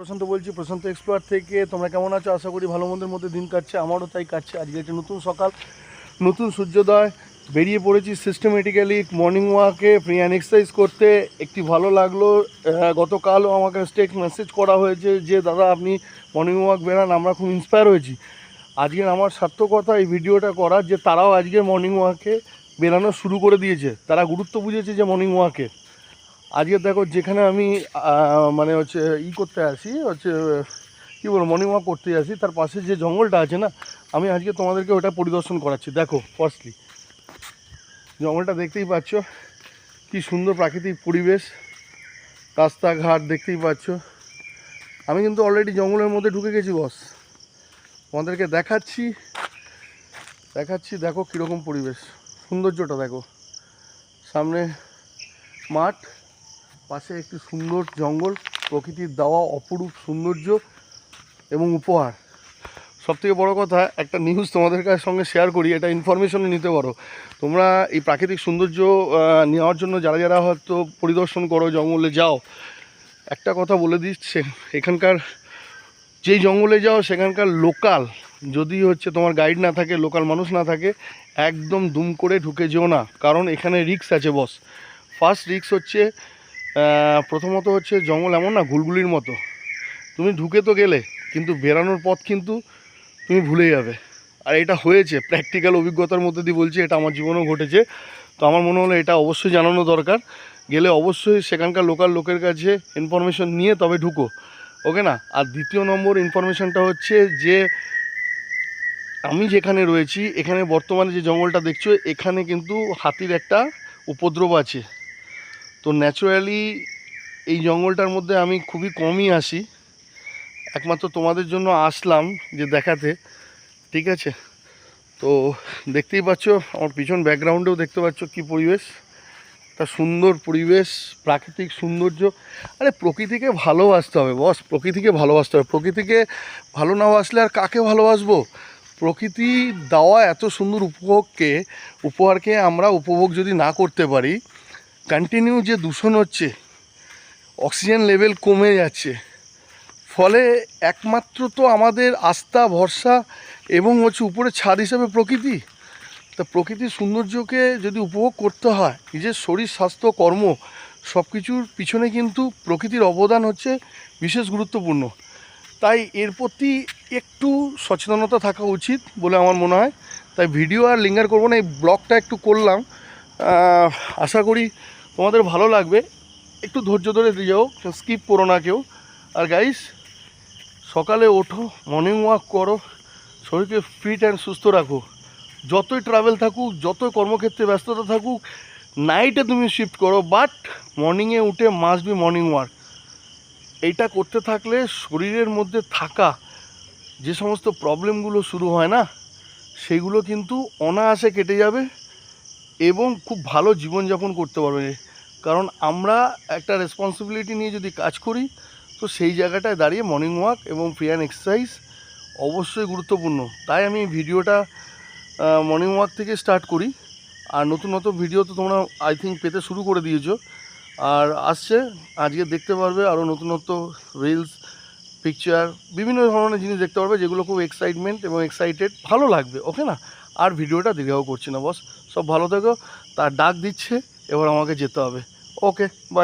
প্রশান্ত বলছি, প্রশান্ত এক্সপ্লোর থেকে। তোমরা কেমন আছো? আশা করি ভালো মন্দের মধ্যে দিন কাটছে, আমারও তাই কাটছে। আজকে একটা নতুন সকাল, নতুন সূর্যোদয়। বেরিয়ে পড়েছি সিস্টেমেটিক্যালি মর্নিং ওয়াকে, ফ্রি হ্যান্ড এক্সারসাইজ করতে। একটি ভালো লাগলো, গতকালও আমাকে টেক্সট মেসেজ করা হয়েছে যে দাদা আপনি মর্নিং ওয়াক বেরান, আমরা খুব ইন্সপায়ার হয়েছি। আজকের আমার সার্থকতা এই ভিডিওটা করার, যে তারাও আজকের মর্নিং ওয়াকে বেরানো শুরু করে দিয়েছে, তারা গুরুত্ব বুঝেছে যে মর্নিং ওয়াকে। আজকে দেখো, যেখানে আমি মানে হচ্ছে করতে আসি, কী বলবো, মর্নিং ওয়াক করতে আসি, তার পাশে যে জঙ্গলটা আছে না, আমি আজকে তোমাদেরকে ওটা পরিদর্শন করাচ্ছি। দেখো, ফার্স্টলি জঙ্গলটা দেখতেই পাচ্ছ, কি সুন্দর প্রাকৃতিক পরিবেশ, রাস্তাঘাট দেখতেই পাচ্ছ। আমি কিন্তু অলরেডি জঙ্গলের মধ্যে ঢুকে গেছি বস, তোমাদেরকে দেখাচ্ছি। দেখো কীরকম পরিবেশ, সৌন্দর্যটা দেখো। সামনে মাঠ, পাশে একটি সুন্দর জঙ্গল, প্রকৃতির দেওয়া অপরূপ সৌন্দর্য এবং উপহার। সবথেকে বড় কথা, একটা নিউজ তোমাদের সঙ্গে শেয়ার করি, এটা ইনফরমেশনও নিতে পারো তোমরা। এই প্রাকৃতিক সৌন্দর্য নেওয়ার জন্য যারা হয়তো পরিদর্শন করো, জঙ্গলে যাও, একটা কথা বলে দিচ্ছে, এখানকার যেই জঙ্গলে যাও সেখানকার লোকাল, যদি তোমার গাইড না থাকে, লোকাল মানুষ না থাকে, একদম দুম করে ঢুকে যেও না, কারণ এখানে রিস্ক আছে বস। ফার্স্ট রিস্ক হচ্ছে, প্রথমত হচ্ছে জঙ্গল এমন না ঘুলগুলির মতো, তুমি ঢুকে তো গেলে কিন্তু বেরানোর পথ কিন্তু তুমি ভুলে যাবে। আর এটা হয়েছে, প্র্যাকটিক্যাল অভিজ্ঞতার মধ্যে দিয়ে বলছি, এটা আমার জীবনেও ঘটেছে। তো আমার মনে হলো এটা অবশ্যই জানানো দরকার। গেলে অবশ্যই সেখানকার লোকাল লোকের কাছে ইনফরমেশন নিয়ে তবে ঢুকো, ওকে না? আর দ্বিতীয় নম্বর ইনফরমেশনটা হচ্ছে যে, আমি যেখানে রয়েছি, এখানে বর্তমানে যে জঙ্গলটা দেখছো, এখানে কিন্তু হাতির একটা উপদ্রব আছে। তো ন্যাচারালি এই জঙ্গলটার মধ্যে আমি খুবই কমই আসি, একমাত্র তোমাদের জন্য আসলাম যে দেখাতে, ঠিক আছে? তো দেখতেই পাচ্ছ, আমার পিছন ব্যাকগ্রাউন্ডেও দেখতে পাচ্ছ কী পরিবেশ, একটা সুন্দর পরিবেশ, প্রাকৃতিক সৌন্দর্য। আরে প্রকৃতিকে ভালোবাসতে হবে বস, প্রকৃতিকে ভালোবাসতে হবে। প্রকৃতিকে ভালো না বাসলে আর কাকে ভালোবাসবো? প্রকৃতি দেওয়া এত সুন্দর উপহারকে আমরা উপভোগ যদি না করতে পারি, কন্টিনিউ যে দূষণ হচ্ছে, অক্সিজেন লেভেল কমে যাচ্ছে, ফলে একমাত্র তো আমাদের আস্থা ভরসা এবং উপরে ছাদ হিসাবে প্রকৃতি। তা প্রকৃতির সৌন্দর্যকে যদি উপভোগ করতে হয়, নিজের শরীর স্বাস্থ্য কর্ম সব কিছুর পিছনে কিন্তু প্রকৃতির অবদান হচ্ছে বিশেষ গুরুত্বপূর্ণ। তাই এর প্রতি একটু সচেতনতা থাকা উচিত বলে আমার মনে হয়। তাই ভিডিও আর লিঙ্গার করবো না, এই ব্লগটা একটু করলাম, আশা করি তোমাদের ভালো লাগবে। একটু ধৈর্য ধরে দিয়ে যাও, স্কিপ করো না কেউ। আর গাইস, সকালে ওঠো, মর্নিং ওয়াক করো, শরীরকে ফিট অ্যান্ড সুস্থ রাখো। যতই ট্রাভেল থাকুক, যতই কর্মক্ষেত্রে ব্যস্ততা থাকুক, নাইটে তুমি শিফট করো, বাট মর্নিংয়ে উঠে মাস্ট বি মর্নিং ওয়াক। এইটা করতে থাকলে শরীরের মধ্যে থাকা যে সমস্ত প্রবলেমগুলো শুরু হয় না, সেগুলো কিন্তু অনায়াসে কেটে যাবে এবং খুব ভালো জীবনযাপন করতে পারবে। কারণ আমরা একটা রেসপন্সিবিলিটি নিয়ে যদি কাজ করি, তো সেই জায়গাটায় দাঁড়িয়ে মর্নিং ওয়াক এবং ফ্রি হ্যান্ড এক্সারসাইজ অবশ্যই গুরুত্বপূর্ণ। তাই আমি ভিডিওটা মর্নিং ওয়াক থেকে স্টার্ট করি। আর নতুন ভিডিও তো তোমরা আই থিঙ্ক পেতে শুরু করে দিয়েছো, আর আসছে, আজকে দেখতে পারবে আরও নতুন রিলস, পিকচার, বিভিন্ন ধরনের জিনিস দেখতে পারবে, যেগুলো খুব এক্সাইটমেন্ট এবং এক্সাইটেড, ভালো লাগবে, ওকে না? আর ভিডিওটা দীর্ঘ করছি না বস, সব ভালো থেকো। তার ডাক দিচ্ছে, এবার আমাকে যেতে হবে। ওকে, বাই।